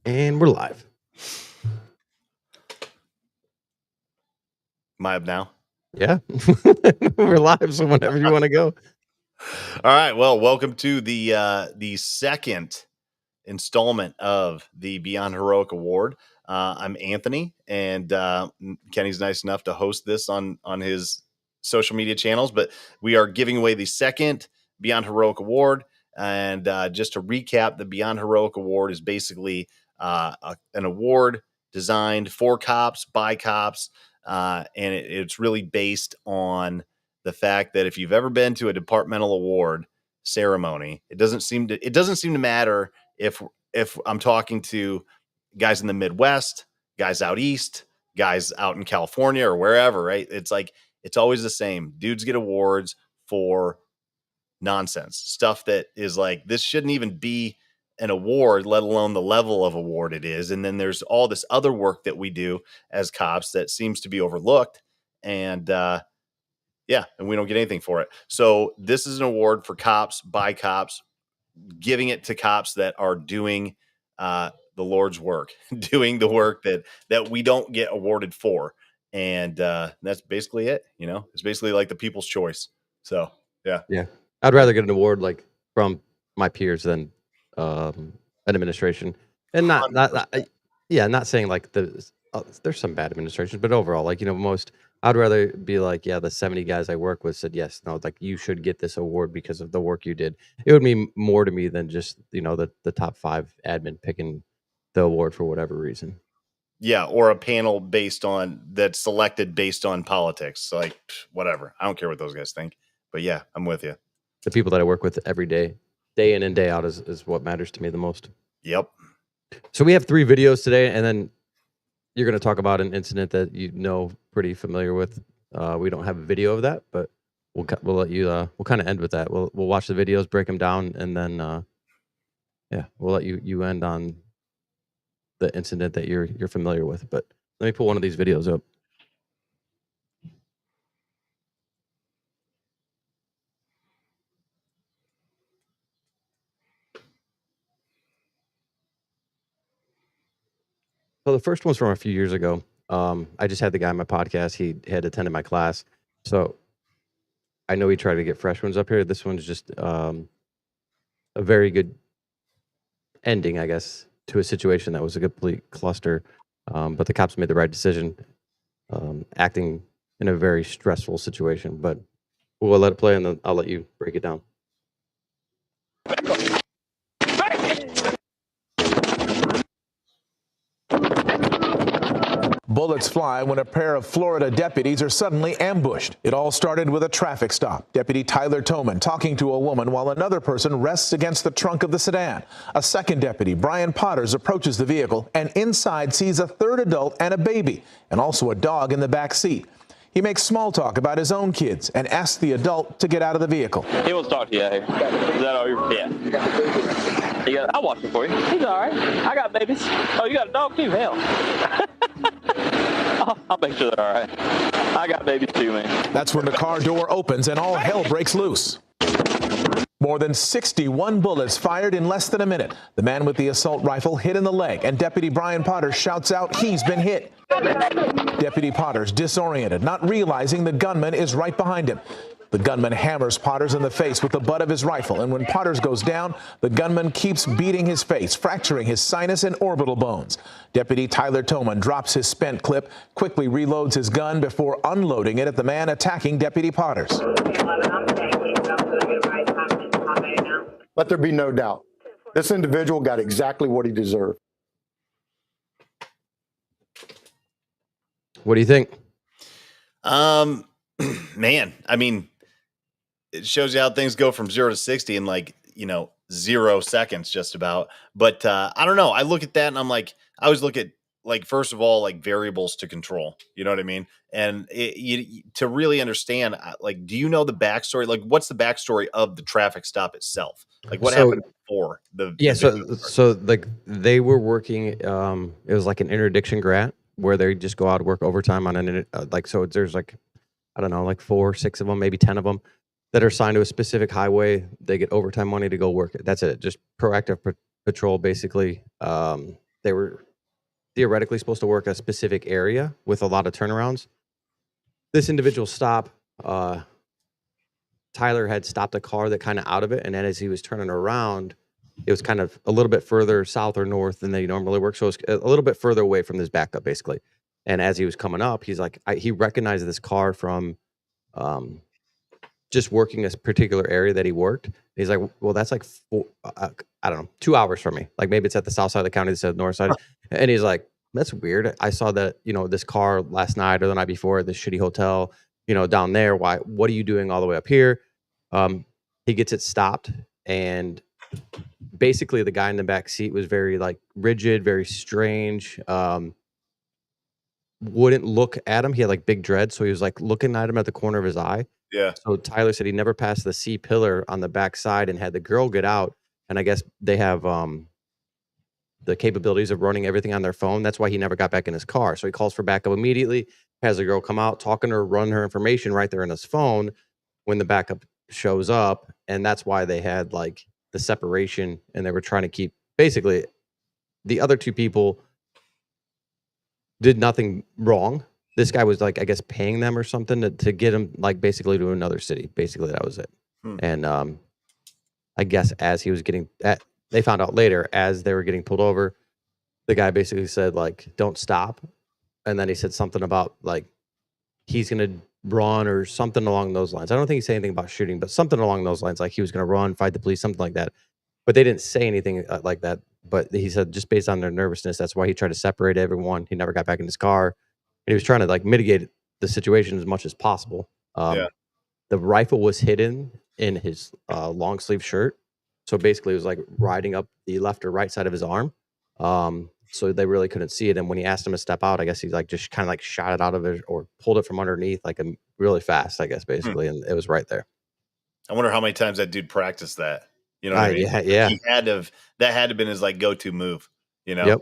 And we're live. Am I up now? Yeah. We're live, so whenever you want to go. All right. Well, welcome to the second installment of the Beyond Heroic Award. I'm Anthony, and Kenny's nice enough to host this on his social media channels. But we are giving away the second Beyond Heroic Award. And just to recap, the Beyond Heroic Award is basically an award designed for cops, by cops, and it's really based on the fact that if you've ever been to a departmental award ceremony, it doesn't seem to matter if I'm talking to guys in the Midwest, guys out east, guys out in California or wherever, right? It's like it's always the same. Dudes get awards for nonsense stuff that is like, this shouldn't even be an award, let alone the level of award it is. And then there's all this other work that we do as cops that seems to be overlooked, and and we don't get anything for it. So this is an award for cops, by cops, giving it to cops that are doing the Lord's work, doing the work that we don't get awarded for. And that's basically it. You know, it's basically like the People's Choice. So Yeah. I'd rather get an award like from my peers than an administration. And not saying like there's some bad administrations, but overall, like, I'd rather be like, the 70 guys I work with said, yes, no, like you should get this award because of the work you did. It would mean more to me than just, the top 5 admin picking the award for whatever reason. Yeah, or a panel that's selected based on politics. Like, whatever. I don't care what those guys think. But yeah, I'm with you. The people that I work with every day in and day out is what matters to me the most. Yep. So we have 3 videos today, and then you're going to talk about an incident that pretty familiar with. We don't have a video of that, but we'll let you. We'll kind of end with that. We'll watch the videos, break them down, and then we'll let you end on the incident that you're familiar with. But let me pull one of these videos up. So the first one's from a few years ago. I just had the guy on my podcast. He had attended my class, so I know he tried to get fresh ones up here. This one's just a very good ending, I guess, to a situation that was a complete cluster. But the cops made the right decision, acting in a very stressful situation. But we'll let it play, and then I'll let you break it down. Bullets fly when a pair of Florida deputies are suddenly ambushed. It all started with a traffic stop. Deputy Tyler Toman talking to a woman while another person rests against the trunk of the sedan. A second deputy, Brian Potters, approaches the vehicle and inside sees a third adult and a baby, and also a dog in the back seat. He makes small talk about his own kids and asks the adult to get out of the vehicle. He wants to talk to you out here. Is that all you're... Yeah. I'll watch him for you. He's all right. I got babies. Oh, you got a dog too? Hell. I'll make sure they're all right. I got babies too, man. That's when the car door opens and all hell breaks loose. More than 61 bullets fired in less than a minute. The man with the assault rifle hit in the leg, and Deputy Brian Potters shouts out he's been hit. Deputy Potters disoriented, not realizing the gunman is right behind him. The gunman hammers Potters in the face with the butt of his rifle, and when Potters goes down, the gunman keeps beating his face, fracturing his sinus and orbital bones. Deputy Tyler Toman drops his spent clip, quickly reloads his gun before unloading it at the man attacking Deputy Potters. Let there be no doubt. This individual got exactly what he deserved. What do you think? Man, I mean, it shows you how things go from 0 to 60 in 0 seconds just about. But I don't know. I look at that and I'm like, I always look at, first of all, variables to control. You know what I mean? And to really understand, do you know the backstory? What's the backstory of the traffic stop itself? What happened before the? Yeah. So they were working. It was like an interdiction grant where they just go out and work overtime on an so there's I don't know, 4 or 6 of them, maybe 10 of them that are assigned to a specific highway. They get overtime money to go work it. That's it. Just proactive patrol, basically. they were theoretically supposed to work a specific area with a lot of turnarounds. This individual stop, Tyler had stopped a car that kind of out of it, and then as he was turning around, it was kind of a little bit further south or north than they normally work, so it was a little bit further away from this backup, basically. And as he was coming up, he's like, he recognized this car from just working a particular area that he worked. He's like, well, that's like I don't know, 2 hours from me. Like maybe it's at the south side of the county, it's at the north side. And he's like, that's weird. I saw that, this car last night or the night before at this shitty hotel, down there. What are you doing all the way up here? He gets it stopped, and basically the guy in the back seat was very like rigid, very strange. Wouldn't look at him. He had like big dreads, so he was like looking at him at the corner of his eye. Yeah. So Tyler said he never passed the C pillar on the back side and had the girl get out. And I guess they have the capabilities of running everything on their phone. That's why he never got back in his car. So he calls for backup immediately, has the girl come out, talking to her, run her information right there in his phone when the backup shows up. And that's why they had like the separation, and they were trying to keep, basically the other two people did nothing wrong. This guy was like, I guess, paying them or something to get him like basically to another city. Basically, that was it. And I guess as he was getting they found out later as they were getting pulled over, the guy basically said like, don't stop. And then he said something about like, he's going to run or something along those lines. I don't think he said anything about shooting, but something along those lines. Like he was going to run, fight the police, something like that. But they didn't say anything like that. But he said just based on their nervousness, that's why he tried to separate everyone. He never got back in his car. And he was trying to like mitigate the situation as much as possible. The rifle was hidden in his long sleeve shirt. So basically it was like riding up the left or right side of his arm. So they really couldn't see it. And when he asked him to step out, I guess he like just kind of like shot it out of it or pulled it from underneath like really fast, I guess, basically. And it was right there. I wonder how many times that dude practiced that. You know what I mean? Yeah. He had to have been his like go-to move, Yep.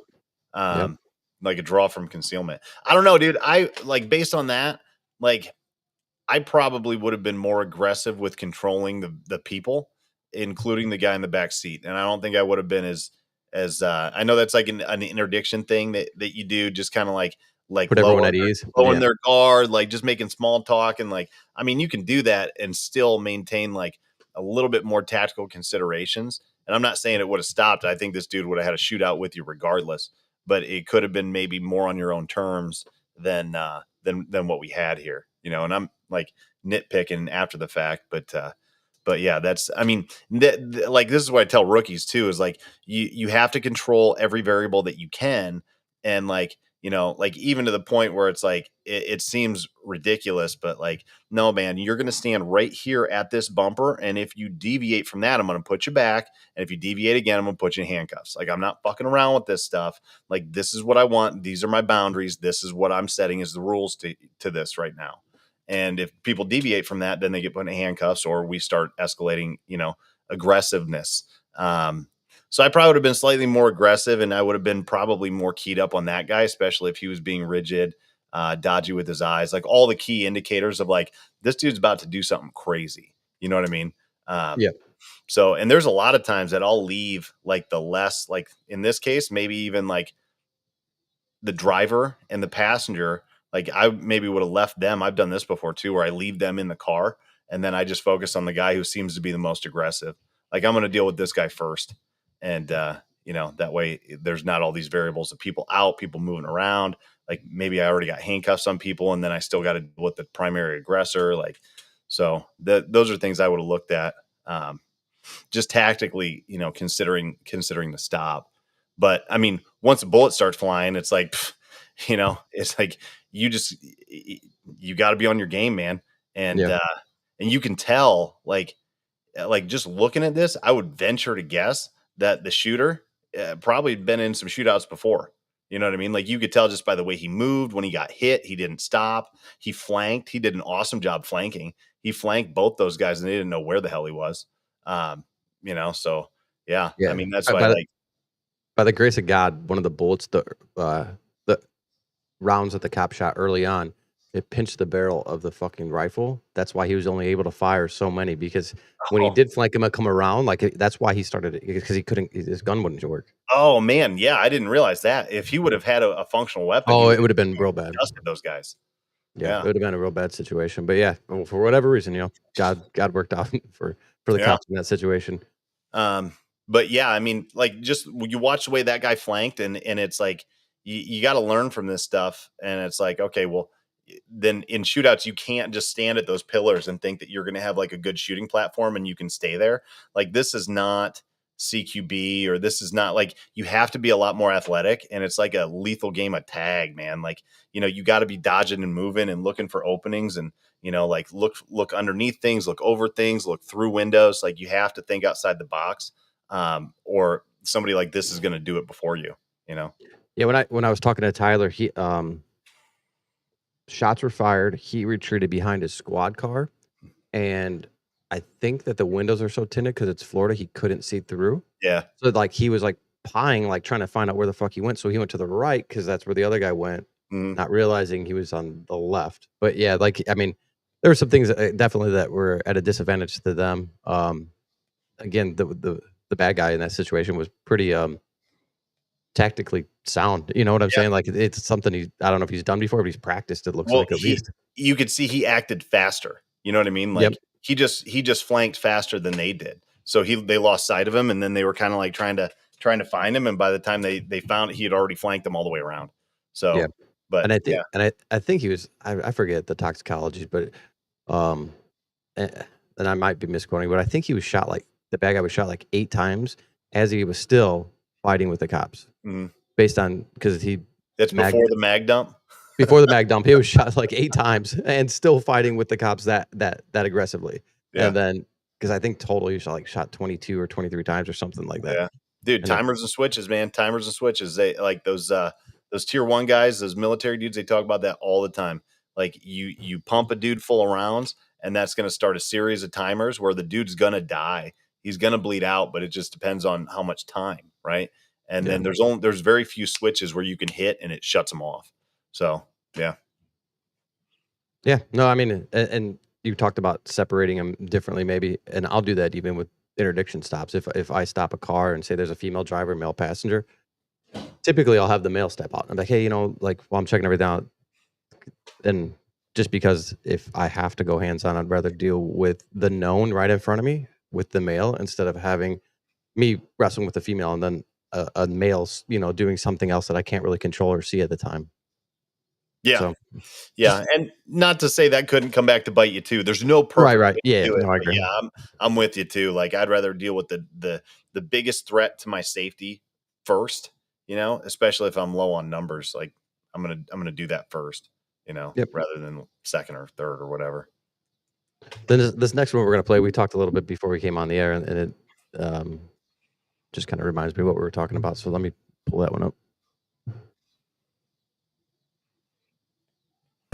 Like a draw from concealment. I don't know, dude. I like based on that, like I probably would have been more aggressive with controlling the people, including the guy in the back seat. And I don't think I would have been as I know that's like an interdiction thing that you do, just kind of like put everyone at ease, lowering their guard, like just making small talk. And like, I mean, you can do that and still maintain like a little bit more tactical considerations. And I'm not saying it would have stopped. I think this dude would have had a shootout with you regardless, but it could have been maybe more on your own terms than what we had here, and I'm like nitpicking after the fact, but yeah, that's, I mean, like, this is what I tell rookies too, is like, you have to control every variable that you can. And like, like even to the point where it's like, it seems ridiculous, but like, no, man, you're going to stand right here at this bumper. And if you deviate from that, I'm going to put you back. And if you deviate again, I'm going to put you in handcuffs. Like, I'm not fucking around with this stuff. Like, this is what I want. These are my boundaries. This is what I'm setting as the rules to this right now. And if people deviate from that, then they get put in handcuffs, or we start escalating, aggressiveness. So I probably would have been slightly more aggressive, and I would have been probably more keyed up on that guy, especially if he was being rigid, dodgy with his eyes, like all the key indicators of like, this dude's about to do something crazy. You know what I mean? Yeah. So, and there's a lot of times that I'll leave like the less, like in this case, maybe even like the driver and the passenger. Like I maybe would have left them. I've done this before too, where I leave them in the car and then I just focus on the guy who seems to be the most aggressive. Like, I'm going to deal with this guy first. And, that way there's not all these variables of people out, people moving around. Like, maybe I already got handcuffs on people and then I still got to deal with the primary aggressor. Like, so those are things I would have looked at, just tactically, considering the stop. But I mean, once a bullet starts flying, it's like, it's like, you got to be on your game, man. And, and you can tell, like just looking at this, I would venture to guess that the shooter probably been in some shootouts before. You know what I mean? Like, you could tell just by the way he moved when he got hit. He didn't stop. He flanked. He did an awesome job flanking. He flanked both those guys and they didn't know where the hell he was. So yeah. I mean, that's why by the grace of God, one of the bullets, the rounds that the cop shot early on, it pinched the barrel of the fucking rifle. That's why he was only able to fire so many, because when he Oh. did flank him and come around, like that's why he started it, because he couldn't, his gun wouldn't work. Oh man, yeah, I didn't realize that. If he would have had a functional weapon, Oh, he it would have been real bad. dusted those guys. Yeah, Yeah. it would have been a real bad situation. But yeah, well, for whatever reason, God worked out for the Yeah. cops in that situation. But yeah, I mean, like, just you watch the way that guy flanked, and it's like you got to learn from this stuff. And it's like, okay, well, then in shootouts, you can't just stand at those pillars and think that you're going to have like a good shooting platform and you can stay there. Like, this is not CQB, or this is not, like, you have to be a lot more athletic, and it's like a lethal game of tag, man. Like, you got to be dodging and moving and looking for openings, and like look underneath things, look over things, look through windows. Like, you have to think outside the box, or somebody like this is going to do it before you. Yeah, when I was talking to Tyler, he shots were fired. He retreated behind his squad car, and I think that the windows are so tinted because it's Florida, he couldn't see through. Yeah. So like he was like pieing, like trying to find out where the fuck he went. So he went to the right because that's where the other guy went, not realizing he was on the left. But yeah, like, I mean, there were some things definitely that were at a disadvantage to them. Again, the bad guy in that situation was pretty tactically sound. You know what I'm saying? Like, it's something I don't know if he's done before, but he's practiced, it looks like, at least. You could see he acted faster. You know what I mean? Like, he just flanked faster than they did. So they lost sight of him, and then they were kind of like trying to find him. And by the time they found it, he had already flanked them all the way around. So, yeah. But and I think, I think he was, I forget the toxicology, but and I might be misquoting, but I think he was shot, like, the bad guy was shot like 8 times as he was still fighting with the cops. Based on, because that's before the mag dump. Before the mag dump, he was shot like 8 times and still fighting with the cops that aggressively. Yeah. And then, because I think total he shot 22 or 23 times or something like that. Yeah, dude, timers and switches, man. Timers and switches. They like those tier 1 guys, those military dudes. They talk about that all the time. Like, you pump a dude full of rounds, and that's going to start a series of timers where the dude's going to die. He's going to bleed out, but it just depends on how much time, right? And then there's very few switches where you can hit and it shuts them off. So, yeah. Yeah. No, I mean, and you talked about separating them differently, maybe, and I'll do that even with interdiction stops. If I stop a car and say there's a female driver, male passenger, typically I'll have the male step out. I'm like, hey, like, while I'm checking everything out, and just because if I have to go hands-on, I'd rather deal with the known right in front of me with the male, instead of having me wrestling with the female and then a male, doing something else that I can't really control or see at the time. Yeah. So, yeah. And not to say that couldn't come back to bite you too. There's no perfect right. way Yeah. to do it, No, I agree. yeah, I'm with you too. Like, I'd rather deal with the biggest threat to my safety first, especially if I'm low on numbers. Like, I'm going to do that first, rather than second or third or whatever. Then this next one we're going to play, we talked a little bit before we came on the air, and it just kind of reminds me of what we were talking about. So let me pull that one up.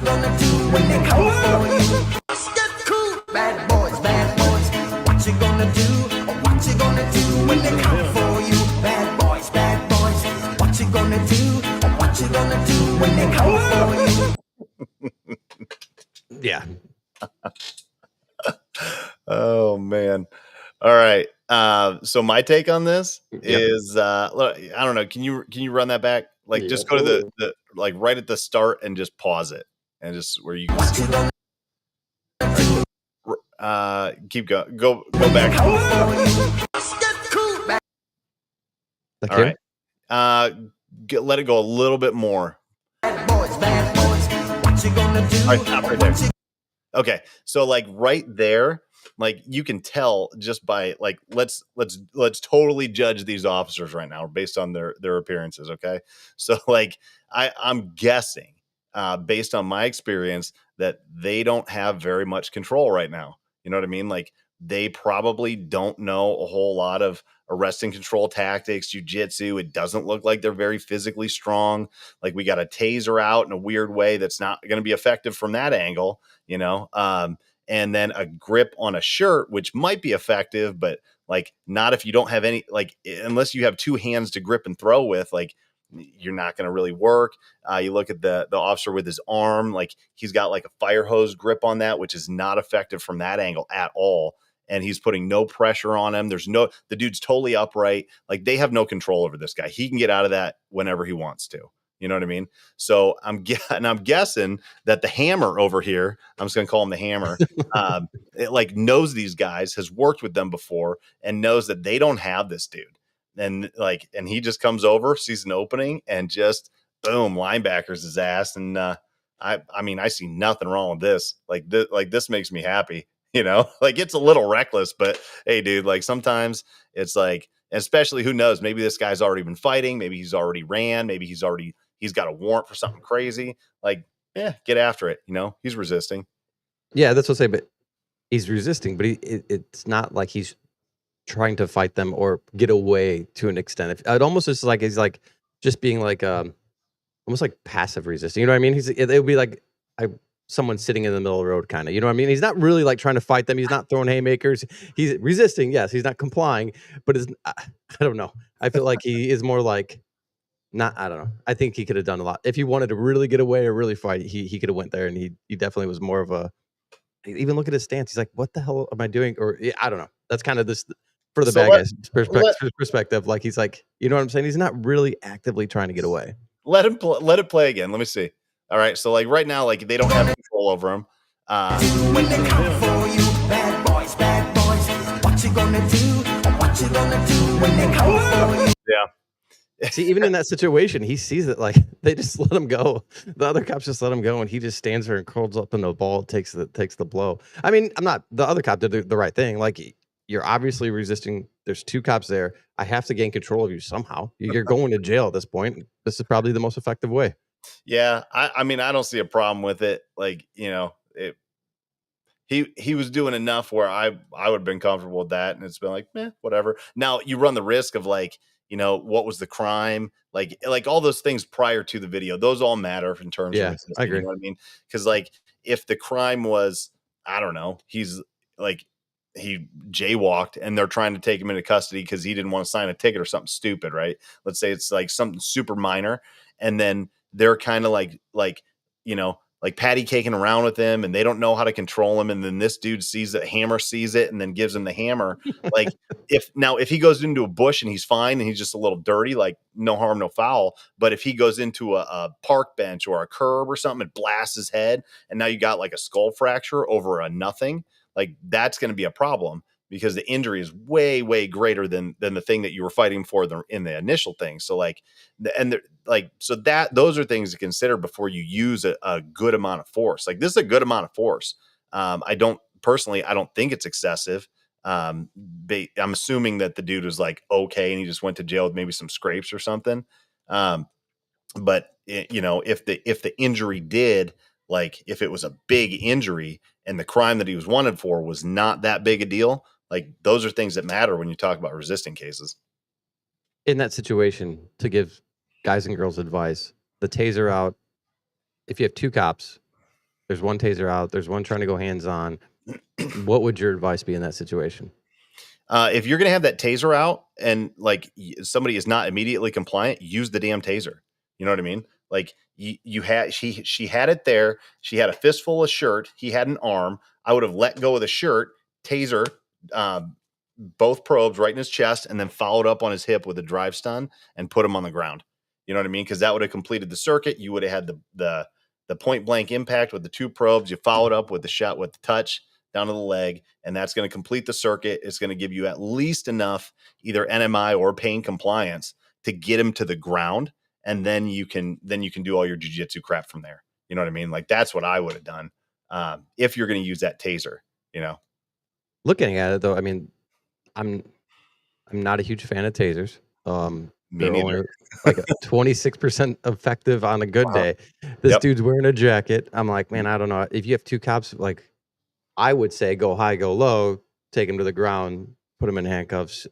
When they come for you, step cool, bad boys, what you gonna do? What you gonna do when they come for you? Bad boys, what you gonna do? What you gonna do when they come for you? Yeah. Oh man. All right. So my take on this is, look, I don't know. Can you run that back? Like, just go to the like right at the start and just pause it, and just where you can see. Keep going. Go back. Like, all right. Let it go a little bit more. Bad boys, what you gonna do? All right, stop right there. Okay, so like right there, like, you can tell just by, like, let's totally judge these officers right now based on their appearances. Okay, so like I'm guessing, based on my experience, that they don't have very much control right now. You know what I mean? Like, they probably don't know a whole lot of arrest and control tactics, jujitsu. It doesn't look like they're very physically strong. Like, we got a taser out in a weird way that's not going to be effective from that angle, and then a grip on a shirt, which might be effective, but like not if you don't have any, like, unless you have 2 hands to grip and throw with. Like, you're not going to really work. You look at the officer with his arm, like he's got like a fire hose grip on that, which is not effective from that angle at all. And he's putting no pressure on him. The dude's totally upright. Like they have no control over this guy. He can get out of that whenever he wants to. You know what I mean? So I'm guessing that the hammer over here, I'm just going to call him the hammer, it like knows these guys, has worked with them before, and knows that they don't have this dude. And he just comes over, sees an opening, and just boom, linebackers his ass. And I mean, I see nothing wrong with this. This makes me happy. You know, like it's a little reckless, but hey, dude, like sometimes it's like, especially who knows, maybe this guy's already been fighting, maybe he's already ran, maybe he's got a warrant for something crazy. Like, yeah, get after it. You know, he's resisting. Yeah, that's what I say. But he's resisting, but it's not like he's trying to fight them or get away to an extent. It almost is like he's like just being like almost like passive resisting. You know what I mean? It would be like someone sitting in the middle of the road, kind of. You know what I mean? He's not really like trying to fight them. He's not throwing haymakers. He's resisting. Yes, he's not complying, but I don't know. I feel like he is more like I don't know. I think he could have done a lot if he wanted to really get away or really fight. He could have went there, and he definitely was more of a. Even look at his stance. He's like, "What the hell am I doing?" Or I don't know. That's kind of this for the bad guy's perspective. Like he's like, you know what I'm saying? He's not really actively trying to get away. Let it play again. Let me see. All right, so like right now, like they don't have control over him. When they come for you, bad boys, what you gonna do? What you gonna do when they come for you? Yeah. See, even in that situation, he sees it. Like they just let him go. The other cops just let him go, and he just stands there and curls up in the ball, takes the blow. I mean, the other cop did the right thing. Like you're obviously resisting. There's two cops there. I have to gain control of you somehow. You're going to jail at this point. This is probably the most effective way. Yeah, I mean, I don't see a problem with it. Like, you know, he was doing enough where I would have been comfortable with that, and it's been like, whatever. Now you run the risk of like, you know, what was the crime? Like all those things prior to the video, those all matter in terms of resisting, I agree. You know what I mean? Because like if the crime was, I don't know, he's like he jaywalked and they're trying to take him into custody because he didn't want to sign a ticket or something stupid, right? Let's say it's like something super minor, and then they're kind of like, you know, like patty caking around with him and they don't know how to control him. And then this dude sees it, Hammer sees it and then gives him the hammer. Like if he goes into a bush and he's fine and he's just a little dirty, like no harm, no foul. But if he goes into a park bench or a curb or something and blasts his head, and now you got like a skull fracture over a nothing, like that's going to be a problem because the injury is way, way greater than the thing that you were fighting for in the initial thing. So like, those are things to consider before you use a good amount of force. Like this is a good amount of force. I don't think it's excessive. I'm assuming that the dude was like, okay. And he just went to jail with maybe some scrapes or something. But you know, if the injury if it was a big injury and the crime that he was wanted for was not that big a deal, like those are things that matter when you talk about resisting cases. In that situation, to give guys and girls advice, the taser out. If you have two cops, there's one taser out, there's one trying to go hands on. What would your advice be in that situation? If you're going to have that taser out and like somebody is not immediately compliant, use the damn taser. You know what I mean? Like she had it there. She had a fistful of shirt. He had an arm. I would have let go of the shirt, taser, both probes right in his chest, and then followed up on his hip with a drive stun and put him on the ground. You know what I mean? Because that would have completed the circuit. You would have had the point blank impact with the two probes. You followed up with the shot with the touch down to the leg, and that's going to complete the circuit. It's going to give you at least enough either NMI or pain compliance to get him to the ground, and then you can do all your jiu-jitsu crap from there. You know what I mean? Like that's what I would have done if you're going to use that taser. You know, looking at it though, I mean, I'm not a huge fan of tasers. They're only like 26% effective on a good day. This dude's wearing a jacket. I'm like, man, I don't know. If you have two cops, like I would say go high, go low, take him to the ground, put him in handcuffs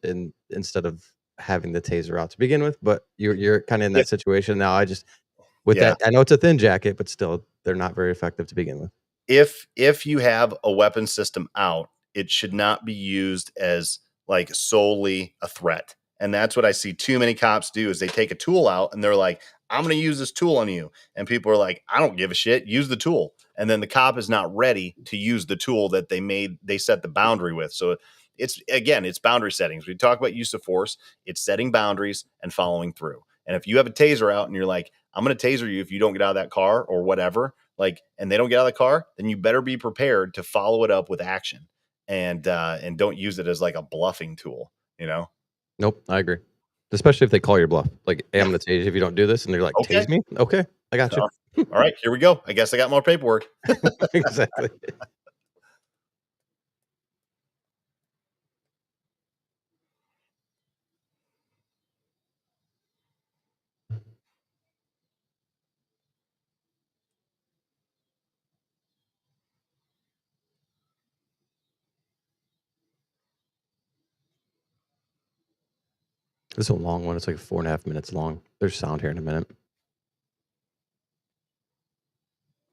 instead of having the taser out to begin with. But you're kind of in that situation now. That, I know it's a thin jacket, but still they're not very effective to begin with. If you have a weapon system out, it should not be used as like solely a threat. And that's what I see too many cops do is they take a tool out and they're like, I'm going to use this tool on you. And people are like, I don't give a shit. Use the tool. And then the cop is not ready to use the tool that they set the boundary with. So it's boundary settings. We talk about use of force. It's setting boundaries and following through. And if you have a taser out and you're like, I'm going to taser you if you don't get out of that car or whatever, and they don't get out of the car, then you better be prepared to follow it up with action and don't use it as like a bluffing tool, you know? Nope, I agree. Especially if they call your bluff. Like, hey, I'm going to tase you if you don't do this. And they're like, Okay. tase me? Okay, I got you. All right, here we go. I guess I got more paperwork. Exactly. This is a long one. It's like 4.5 minutes long. There's sound here in a minute.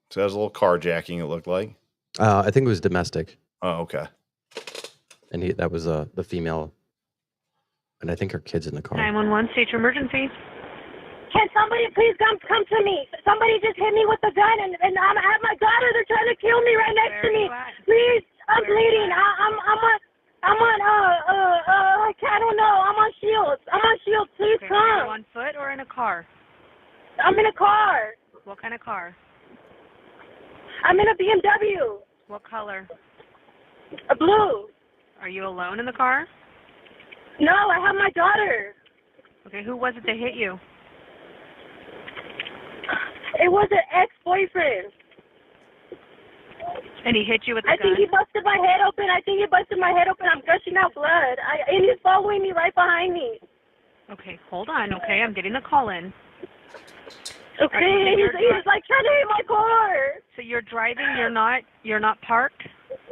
So that was a little carjacking, it looked like. I think it was domestic. Oh, okay. And that was the female. And I think her kid's in the car. 911, state your emergency. Can somebody please come to me? Somebody just hit me with a gun, and I have my daughter. They're trying to kill me right next to me. Please, I'm bleeding. I'm on I don't know. I'm on Shields. Please Okay, come. are you on foot or in a car? I'm in a car. What kind of car? I'm in a BMW. What color? A blue. Are you alone in the car? No, I have my daughter. Okay, who was it that hit you? It was an ex-boyfriend. And he hit you with a I gun? think he busted my head open. I'm gushing out blood. And he's following me right behind me. Okay, hold on, okay? I'm getting the call in. Okay, he's like trying to hit my car. So you're driving, you're not parked?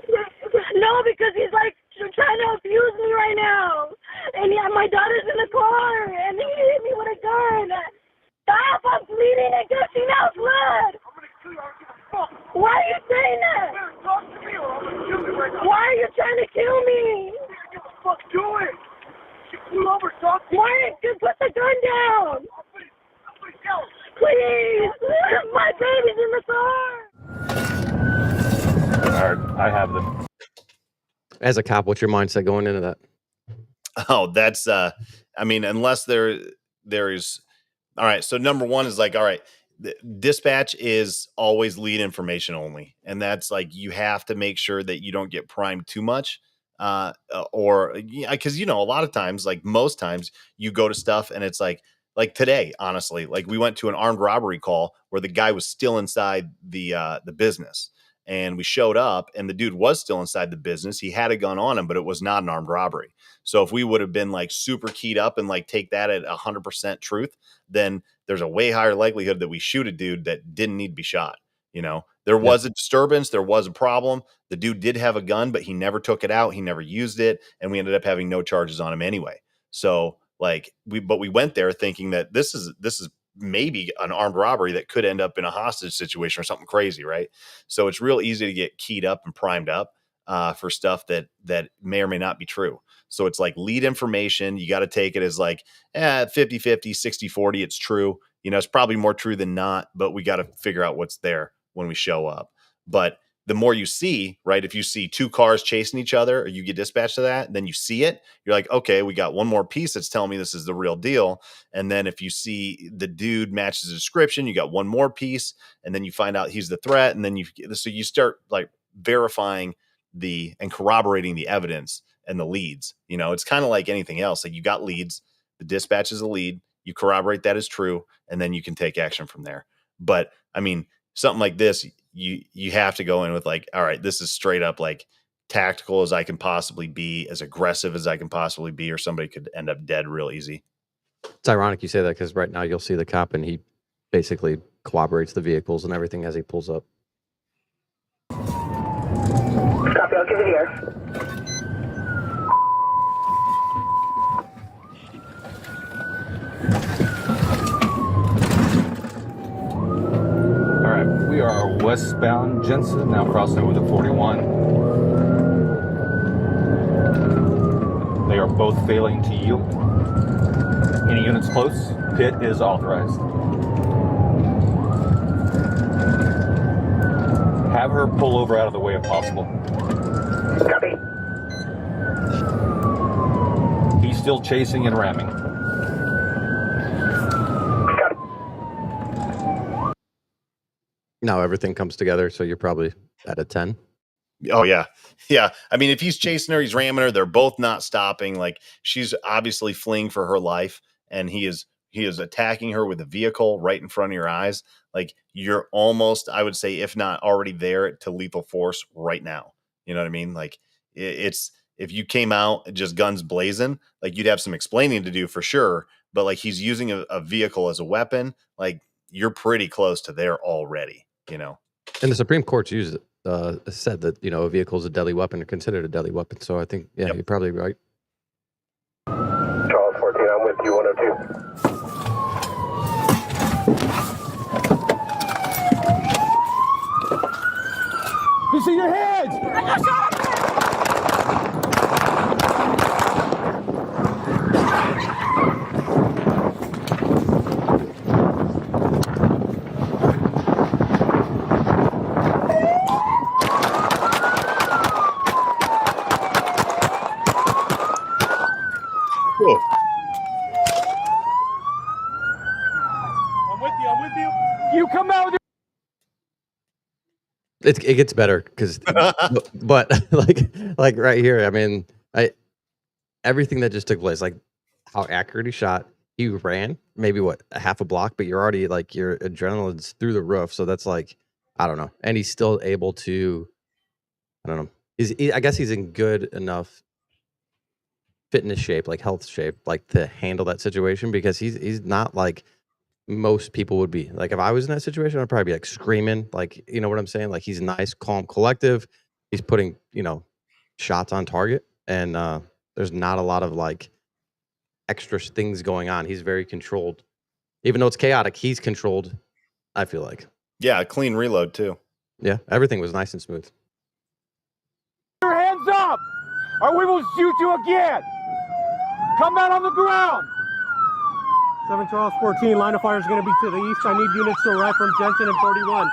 No, because he's like trying to abuse me right now. And my daughter's in the car, and he hit me with a gun. Stop, I'm bleeding and gushing out blood. Why are you saying that? Why are you trying to kill me? Get the fuck to it. Pull over, talk to me. Why? Just put the gun down. Please. My baby's in the car. All right, I have them. As a cop, what's your mindset going into that? Oh, that's I mean, unless there is all right. So number one is like, all right, dispatch is always lead information only. And that's like, you have to make sure that you don't get primed too much. Or because, a lot of times, like most times you go to stuff and it's like today, honestly, like we went to an armed robbery call where the guy was still inside the business. And we showed up and the dude was still inside the business. He had a gun on him, but it was not an armed robbery. So if we would have been like super keyed up and like take that at 100% truth, then there's a way higher likelihood that we shoot a dude that didn't need to be shot. There was a disturbance. There was a problem. The dude did have a gun, but he never took it out. He never used it. And we ended up having no charges on him anyway. So we went there thinking that this is maybe an armed robbery that could end up in a hostage situation or something crazy, right? So it's real easy to get keyed up and primed up for stuff that may or may not be true. So it's like lead information. You got to take it as like 50-50, 60-40. It's true. It's probably more true than not, but we got to figure out what's there when we show up. But the more you see, right? If you see two cars chasing each other or you get dispatched to that, then you see it. You're like, okay, we got one more piece that's telling me this is the real deal. And then if you see the dude matches the description, you got one more piece, and then you find out he's the threat. And then you start like verifying and corroborating the evidence and the leads. It's kind of like anything else. Like you got leads, the dispatch is a lead, you corroborate that as true, and then you can take action from there. But I mean, something like this, you have to go in with like, all right, this is straight up like tactical as I can possibly be, as aggressive as I can possibly be, or somebody could end up dead real easy. It's ironic you say that because right now you'll see the cop and he basically corroborates the vehicles and everything as he pulls up. Copy, I'll give it here. All right, we are westbound Jensen, now crossing over the 41. They are both both failing to yield. Any units close, pit is authorized. Have her pull over out of the way if possible. Copy. He's still chasing and ramming. Copy. Now everything comes together, so you're probably at a 10. Oh yeah. Yeah. I mean, if he's chasing her, he's ramming her. They're both not stopping. Like, she's obviously fleeing for her life, and he is attacking her with a vehicle right in front of your eyes. Like, you're almost, I would say, if not already there, to lethal force right now. You know what I mean? Like, it's, if you came out just guns blazing, like, you'd have some explaining to do for sure. But like, he's using a vehicle as a weapon. Like, you're pretty close to there already, you know? And the Supreme Court's said that, a vehicle is a deadly weapon or considered a deadly weapon. So I think, yeah, You're probably right. Charles 14, I'm with you, 102. You see your heads! Cool. I'm with you. You come out with It gets better because, but like right here, I mean, everything that just took place, like how accurate he shot, he ran maybe a half a block, but you're already like your adrenaline's through the roof, so that's like, I don't know, and he's still able to, I don't know, I guess he's in good enough fitness shape, like health shape, like to handle that situation because he's not like most people would be. Like if I was in that situation, I'd probably be like screaming, like, you know what I'm saying? Like he's nice, calm, collective. He's putting, shots on target, and there's not a lot of like extra things going on. He's very controlled. Even though it's chaotic, he's controlled, I feel like. Yeah, a clean reload too. Yeah, everything was nice and smooth. your hands up, or we will shoot you again. Come out on the ground. 7 Charles 14, line of fire is going to be to the east. I need units to arrive from Jensen and 41.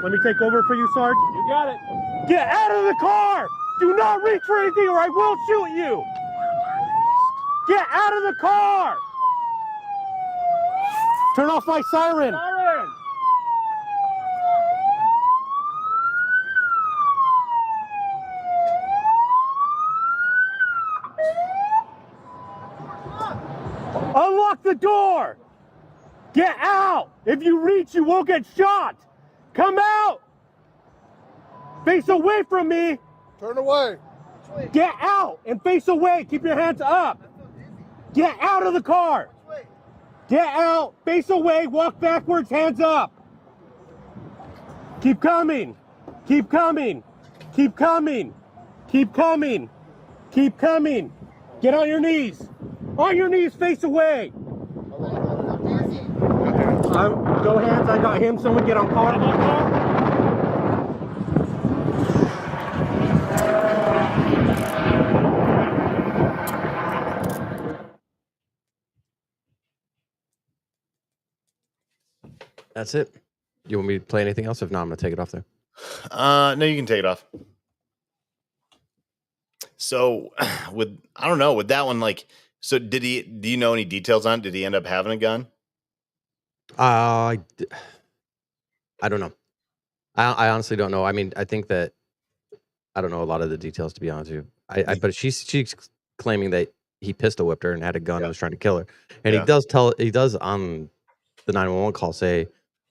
Let me take over for you, Sarge. You got it. Get out of the car. Do not reach for anything or I will shoot you. Get out of the car. Turn off my siren. Siren. Unlock the door. Get out. If you reach, you won't get shot. Come out. Face away from me. Turn away. Get out and face away. Keep your hands up. Get out of the car. Get out, face away, walk backwards, hands up. Keep coming. Keep coming. Keep coming. Keep coming. Keep coming. Get on your knees. On your knees, face away. Go hands, I got him. Someone get on car. That's it. You want me to play anything else? If not, I'm going to take it off there. No, you can take it off. So with that one, like, so do you know any details on it? Did he end up having a gun? I don't know. I honestly don't know. I mean, I think that I don't know a lot of the details, to be honest with you. But she's claiming that he pistol whipped her and had a gun and was trying to kill her. And he does on the 911 call say,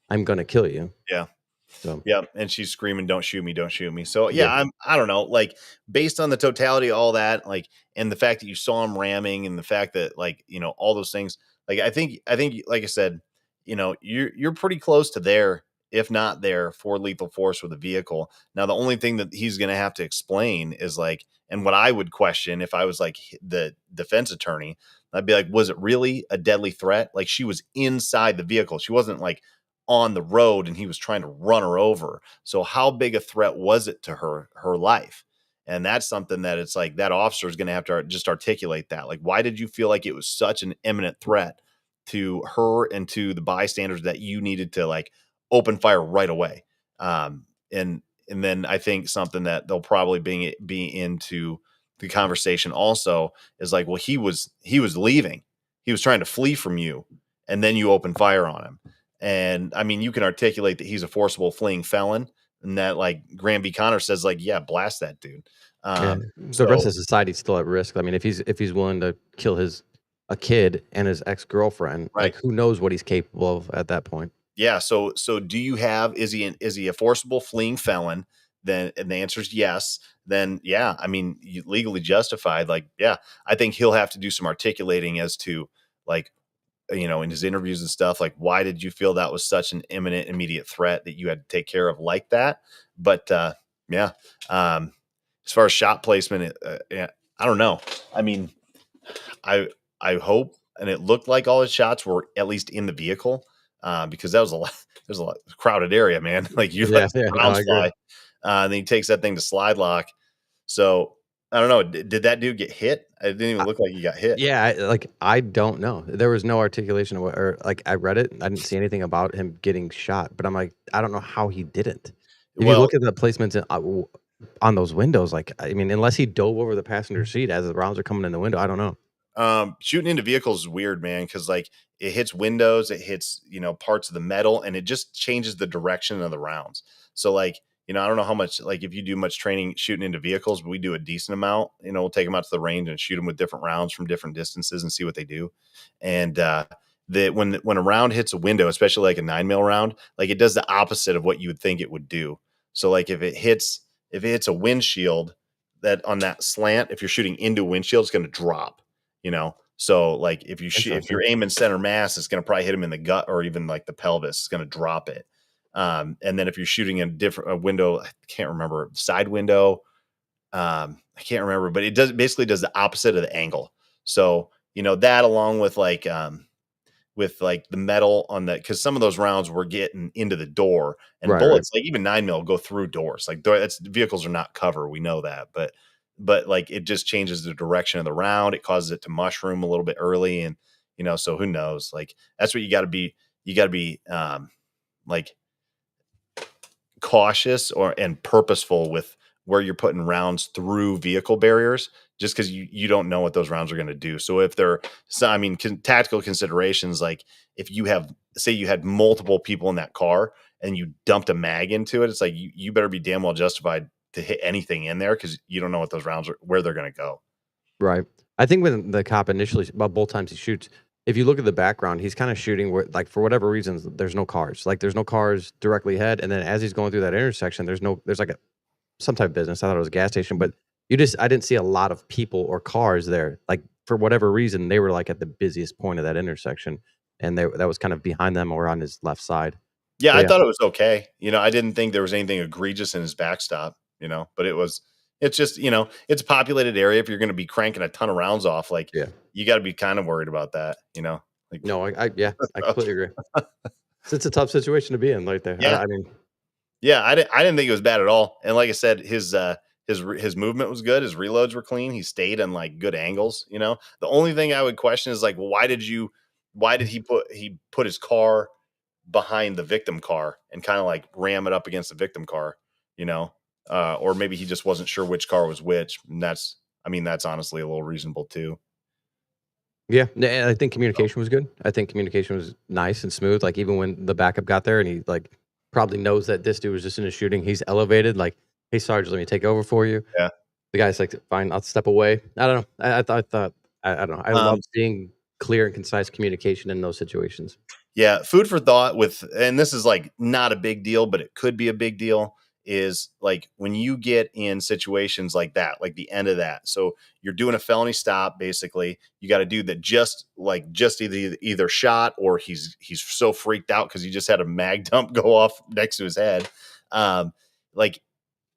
"I'm gonna kill you." Yeah. So yeah, and she's screaming, "Don't shoot me! Don't shoot me!" So yeah, I don't know. Like, based on the totality of all that, like, and the fact that you saw him ramming, and the fact that, like, all those things, like, I think, like I said, you're pretty close to there, if not there, for lethal force with a vehicle. Now, the only thing that he's going to have to explain is, like, and what I would question if I was like the defense attorney, I'd be like, was it really a deadly threat? Like, she was inside the vehicle. She wasn't like on the road and he was trying to run her over. So how big a threat was it to her life? And that's something that it's like that officer is going to have to just articulate that. Like, why did you feel like it was such an imminent threat to her and to the bystanders that you needed to like open fire right away? And then I think something that they'll probably be into the conversation also is like, well, he was leaving. He was trying to flee from you, and then you open fire on him. And I mean, you can articulate that he's a forcible fleeing felon, and that like Graham B. Connor says, like, yeah, blast that dude. The rest of society's still at risk. I mean, if he's willing to kill a kid and his ex-girlfriend, right, like who knows what he's capable of at that point? Yeah. So do you have, is he a forcible fleeing felon? Then, and the answer is yes. Then, yeah, I mean, legally justified. Like, yeah, I think he'll have to do some articulating as to like, you know, in his interviews and stuff, like, why did you feel that was such an imminent, immediate threat that you had to take care of like that? But yeah, as far as shot placement, yeah, I don't know. I mean, I hope, and it looked like all his shots were at least in the vehicle, because that was there's a lot crowded area, man. Like you let rounds fly, and then he takes that thing to slide lock. So I don't know. Did that dude get hit? It didn't even look like he got hit. Yeah, I don't know. There was no articulation of or like I read it. I didn't see anything about him getting shot, but I'm like, I don't know how he didn't. If you look at the placements on those windows, like, I mean, unless he dove over the passenger seat as the rounds are coming in the window, I don't know. Shooting into vehicles is weird, man, because like it hits windows, it hits, you know, parts of the metal, and it just changes the direction of the rounds. So like, you know, I don't know how much, like if you do much training shooting into vehicles, but we do a decent amount. You know, we'll take them out to the range and shoot them with different rounds from different distances and see what they do. And when a round hits a window, especially like a 9mm round, like it does the opposite of what you would think it would do. So like if it hits a windshield, that on that slant, if you're shooting into a windshield, it's going to drop. You know, so like if you're aiming center mass, it's going to probably hit him in the gut or even like the pelvis. It's going to drop it. And then if you're shooting in a window, I can't remember, side window, I can't remember, but it basically does the opposite of the angle. So, you know, that along with like the metal on the, because some of those rounds were getting into the door, and bullets, like even 9mm go through doors. Like vehicles are not cover. We know that, but like it just changes the direction of the round. It causes it to mushroom a little bit early. And, you know, so who knows, like that's what you gotta be like cautious and purposeful with where you're putting rounds through vehicle barriers, just because you don't know what those rounds are going to do. So if tactical considerations, like if you had multiple people in that car and you dumped a mag into it, it's like you better be damn well justified to hit anything in there, because you don't know what those rounds are, where they're going to go. Right. I think when the cop initially, about both times he shoots, if you look at the background, he's kind of shooting where, like, for whatever reasons, there's no cars. Like, there's no cars directly ahead. And then as he's going through that intersection, there's like some type of business. I thought it was a gas station, but I didn't see a lot of people or cars there. Like, for whatever reason, they were like at the busiest point of that intersection, and that was kind of behind them or on his left side. Yeah, I thought it was okay. You know, I didn't think there was anything egregious in his backstop, you know, but it's just, you know, it's a populated area. If you're going to be cranking a ton of rounds off, like, you got to be kind of worried about that, you know? Like, no, I completely agree. It's a tough situation to be in right there. Yeah. I mean, yeah, I didn't think it was bad at all. And like I said, his movement was good. His reloads were clean. He stayed on like good angles, you know? The only thing I would question is like, well, why did he put his car behind the victim car and kind of like ram it up against the victim car, you know? Or maybe he just wasn't sure which car was which. And that's honestly a little reasonable too. Yeah, I think communication was good. I think communication was nice and smooth. Like, even when the backup got there and he like probably knows that this dude was just in a shooting, he's elevated, like, hey, Sarge, let me take over for you. Yeah. The guy's like, fine, I'll step away. I don't know. I thought I don't know. I love seeing clear and concise communication in those situations. Yeah. Food for thought and this is like not a big deal, but it could be a big deal, is like when you get in situations like that, like the end of that. So you're doing a felony stop, basically. You got a dude that just either shot, or he's so freaked out because he just had a mag dump go off next to his head. Like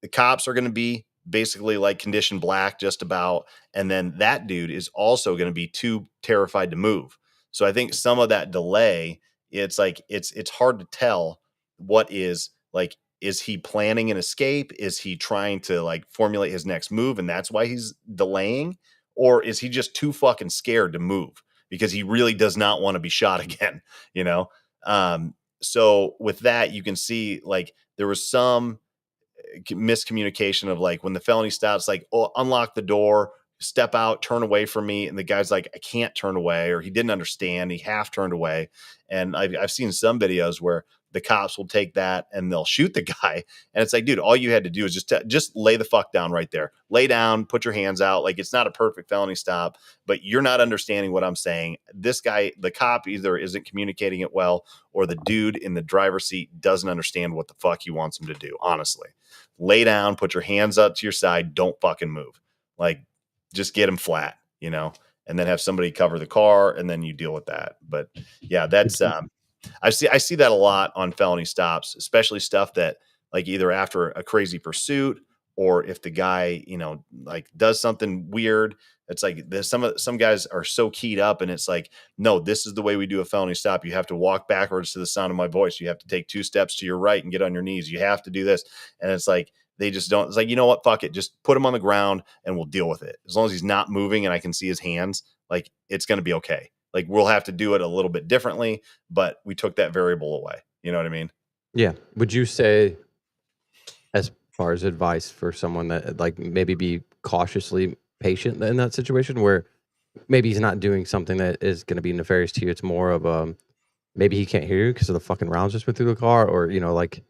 the cops are going to be basically like condition black just about. And then that dude is also going to be too terrified to move. So I think some of that delay, it's like, it's hard to tell what is like, is he planning an escape? Is he trying to like formulate his next move and that's why he's delaying? Or is he just too fucking scared to move because he really does not want to be shot again, you know? So with that, you can see like there was some miscommunication of like when the felony stops, like, oh, unlock the door, step out, turn away from me. And the guy's like, I can't turn away, or he didn't understand. He half turned away. And I've seen some videos where the cops will take that and they'll shoot the guy. And it's like, dude, all you had to do is just lay the fuck down right there. Lay down, put your hands out. Like, it's not a perfect felony stop, but you're not understanding what I'm saying. This guy, the cop, either isn't communicating it well, or the dude in the driver's seat doesn't understand what the fuck he wants him to do. Honestly, lay down, put your hands up to your side. Don't fucking move. Like, just get him flat, you know, and then have somebody cover the car and then you deal with that. But yeah, that's, I see that a lot on felony stops, especially stuff that like either after a crazy pursuit or if the guy, you know, like does something weird. It's like there's some guys are so keyed up and it's like, no, this is the way we do a felony stop. You have to walk backwards to the sound of my voice. You have to take 2 steps to your right and get on your knees. You have to do this. And it's like, they just don't. It's like, you know what? Fuck it. Just put him on the ground and we'll deal with it. As long as he's not moving and I can see his hands, like it's going to be okay. Like we'll have to do it a little bit differently, but we took that variable away. You know what I mean? Yeah. Would you say, as far as advice for someone that like maybe be cautiously patient in that situation where maybe he's not doing something that is going to be nefarious to you? It's more of maybe he can't hear you because of the fucking rounds just went through the car, or you know, like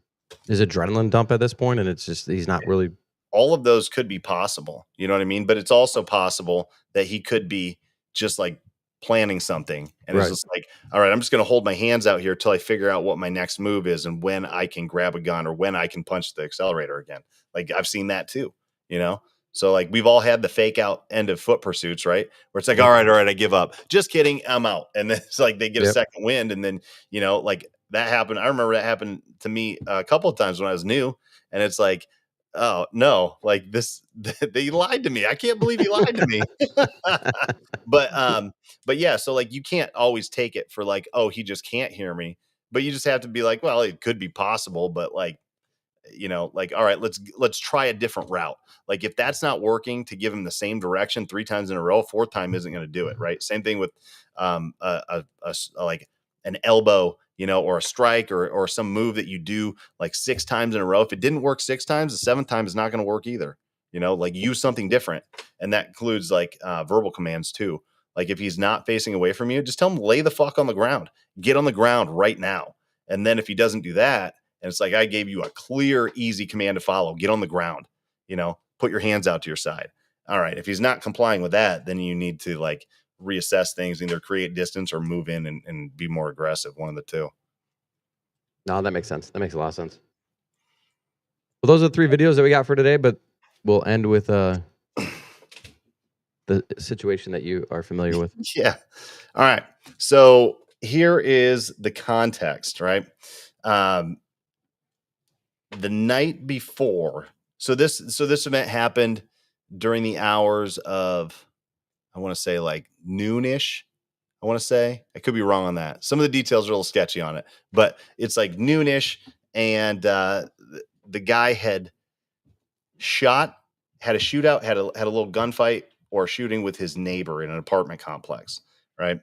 his adrenaline dump at this point, and it's just he's not really. All of those could be possible. You know what I mean? But it's also possible that he could be just like planning something and it's just like, all right, I'm just going to hold my hands out here till I figure out what my next move is and when I can grab a gun or when I can punch the accelerator again. Like I've seen that too, you know? So like we've all had the fake out end of foot pursuits, right? Where it's like, all right, I give up. Just kidding. I'm out. And then it's like they get a second wind. And then, you know, like that happened. I remember that happened to me a couple of times when I was new. And it's like, oh no, like this, they lied to me. I can't believe he lied to me. But yeah, so like you can't always take it for like, oh, he just can't hear me. But you just have to be like, well, it could be possible, but like, you know, like, all right, let's try a different route. Like if that's not working, to give him the same direction 3 times in a row, 4th time isn't going to do it. Right. Same thing with like an elbow, you know, or a strike or some move that you do like 6 times in a row. If it didn't work 6 times, the 7th time is not going to work either. You know, like use something different. And that includes like verbal commands too. Like if he's not facing away from you, just tell him, lay the fuck on the ground, get on the ground right now. And then if he doesn't do that, and it's like, I gave you a clear, easy command to follow, get on the ground, you know, put your hands out to your side. All right. If he's not complying with that, then you need to like reassess things, either create distance or move in and be more aggressive. One of the two. No, that makes sense. That makes a lot of sense. Well, those are the 3 videos that we got for today, but we'll end with the situation that you are familiar with. Yeah. All right. So here is the context, right? The night before. So this event happened during the hours of, I want to say like noonish. I want to say, I could be wrong on that. Some of the details are a little sketchy on it, but it's like noonish. And the guy had a shootout, had a little gunfight or shooting with his neighbor in an apartment complex. Right.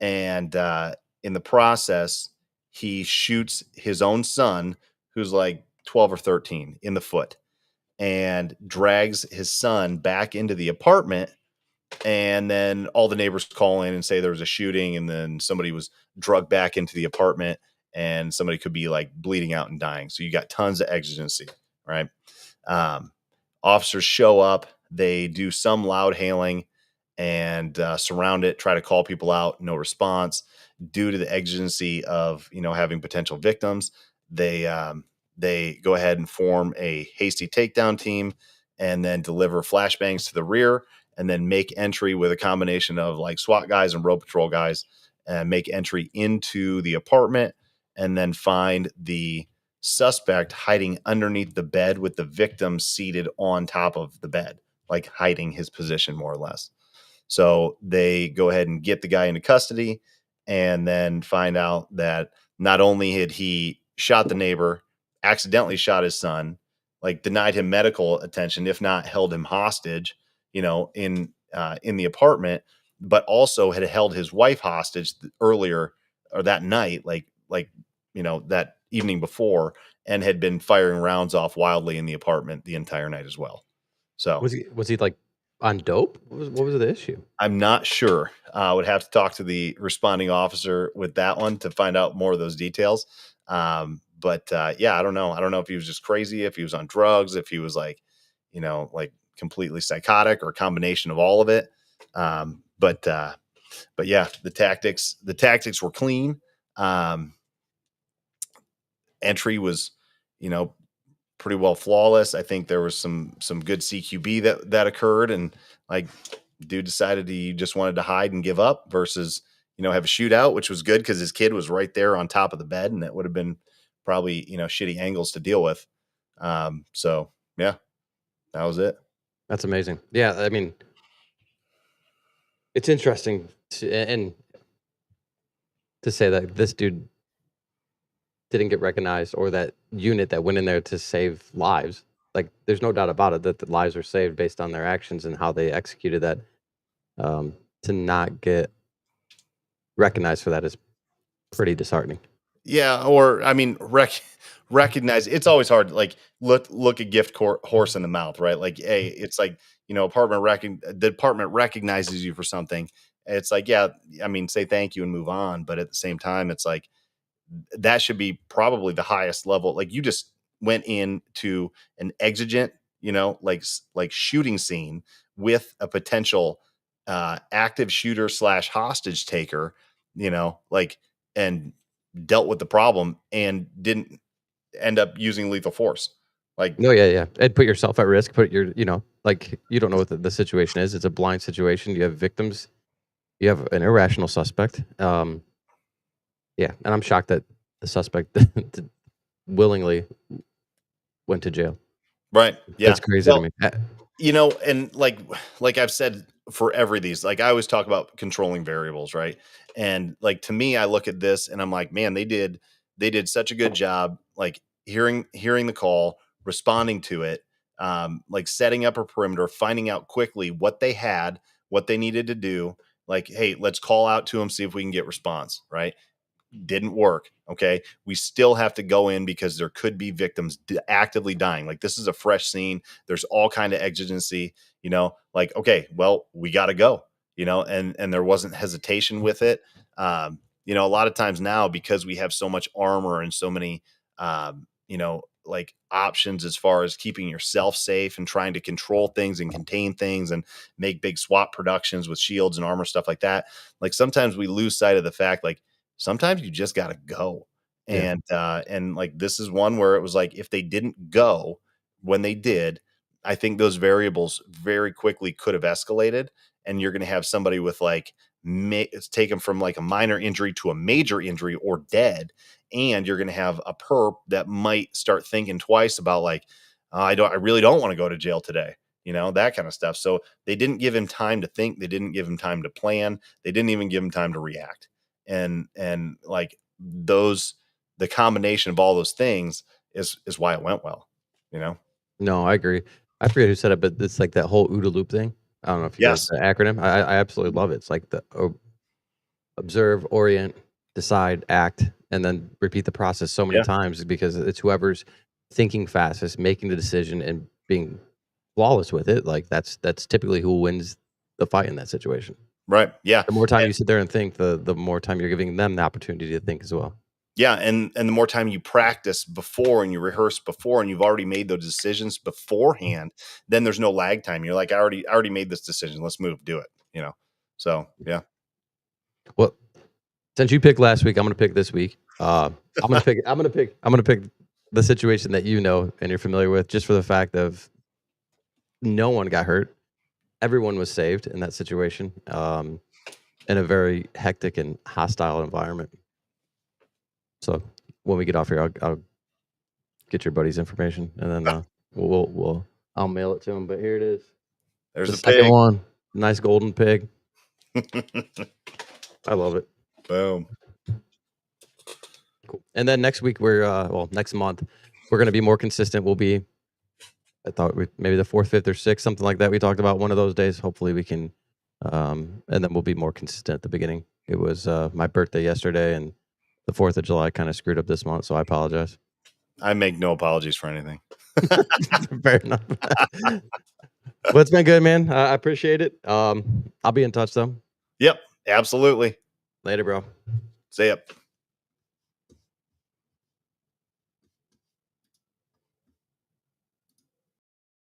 And in the process, he shoots his own son, who's like 12 or 13, in the foot, and drags his son back into the apartment. And then all the neighbors call in and say there was a shooting, and then somebody was drugged back into the apartment, and somebody could be like bleeding out and dying. So you got tons of exigency, right? Officers show up, they do some loud hailing and surround it, try to call people out, no response. Due to the exigency of, you know, having potential victims, they go ahead and form a hasty takedown team and then deliver flashbangs to the rear and then make entry with a combination of like SWAT guys and road patrol guys and make entry into the apartment and then find the suspect hiding underneath the bed with the victim seated on top of the bed, like hiding his position more or less. So they go ahead and get the guy into custody and then find out that not only had he shot the neighbor accidentally shot his son, like denied him medical attention, if not held him hostage, in the apartment, but also had held his wife hostage earlier or that night, like that evening before, and had been firing rounds off wildly in the apartment the entire night as well. So Was he like on dope? What was the issue? I'm not sure. I would have to talk to the responding officer with that one to find out more of those details. But I don't know. I don't know if he was just crazy, if he was on drugs, if he was like completely psychotic, or a combination of all of it. But yeah, the tactics were clean. Entry was, pretty well flawless. I think there was some good CQB that occurred, and like dude decided he just wanted to hide and give up versus, have a shootout, which was good because his kid was right there on top of the bed, and it would have been probably, shitty angles to deal with. So yeah, that was it. That's amazing. Yeah. I mean, it's interesting to say that this dude didn't get recognized, or that unit that went in there to save lives. Like, there's no doubt about it that the lives were saved based on their actions and how they executed that. To not get recognized for that is pretty disheartening. Yeah, or I mean, recognize. It's always hard. Like, look a gift horse in the mouth, right? Like, hey, it's like, the department recognizes you for something. It's like, yeah, I mean, say thank you and move on. But at the same time, it's like that should be probably the highest level. Like, you just went into an exigent, like shooting scene with a potential active shooter / hostage taker, and dealt with the problem and didn't end up using lethal force. Like, no, yeah. And put yourself at risk, put your, like, you don't know what the situation is. It's a blind situation. You have victims, you have an irrational suspect. Yeah. And I'm shocked that the suspect willingly went to jail. Right. Yeah. That's crazy to me. And like I've said for every these, like I always talk about controlling variables, right? And like, to me, I look at this and I'm like, man, they did such a good job, like hearing the call, responding to it, like setting up a perimeter, finding out quickly what they had, what they needed to do. Like, hey, let's call out to them, see if we can get response, right? Didn't work. Okay. We still have to go in because there could be victims actively dying. Like, this is a fresh scene. There's all kind of exigency, like, okay, well, we got to go, and there wasn't hesitation with it. A lot of times now, because we have so much armor and so many, like options as far as keeping yourself safe and trying to control things and contain things and make big SWAT productions with shields and armor, stuff like that. Like, sometimes we lose sight of the fact, like, sometimes you just got to go. Yeah. And like, this is one where it was like, if they didn't go when they did, I think those variables very quickly could have escalated, and you're going to have somebody with like, it's taken from like a minor injury to a major injury or dead. And you're going to have a perp that might start thinking twice about like, I really don't want to go to jail today. That kind of stuff. So they didn't give him time to think. They didn't give him time to plan. They didn't even give him time to react. And like the combination of all those things is why it went well, No, I agree. I forget who said it, but it's like that whole OODA loop thing. I don't know if you know the acronym. I absolutely love it. It's like the observe, orient, decide, act, and then repeat the process so many times, because it's whoever's thinking fastest, making the decision, and being flawless with it. Like, that's typically who wins the fight in that situation. Right. Yeah. The more time you sit there and think, the more time you're giving them the opportunity to think as well. Yeah. And the more time you practice before and you rehearse before, and you've already made those decisions beforehand, then there's no lag time. You're like, I already made this decision. Let's move, do it, So, yeah. Well, since you picked last week, I'm going to pick this week. I'm going to pick the situation that and you're familiar with, just for the fact of no one got hurt. Everyone was saved in that situation, in a very hectic and hostile environment. So when we get off here, I'll get your buddy's information, and then I'll mail it to him. But here it is. There's the a second pig. one. Nice golden pig. I love it. Boom. Cool. And then next week next month we're going to be more consistent. We'll be, I thought maybe the 4th, 5th, or 6th, something like that. We talked about one of those days. Hopefully we can, and then we'll be more consistent at the beginning. It was my birthday yesterday, and the 4th of July kind of screwed up this month, so I apologize. I make no apologies for anything. Fair enough. Well, it's been good, man. I appreciate it. I'll be in touch, though. Yep, absolutely. Later, bro. See ya.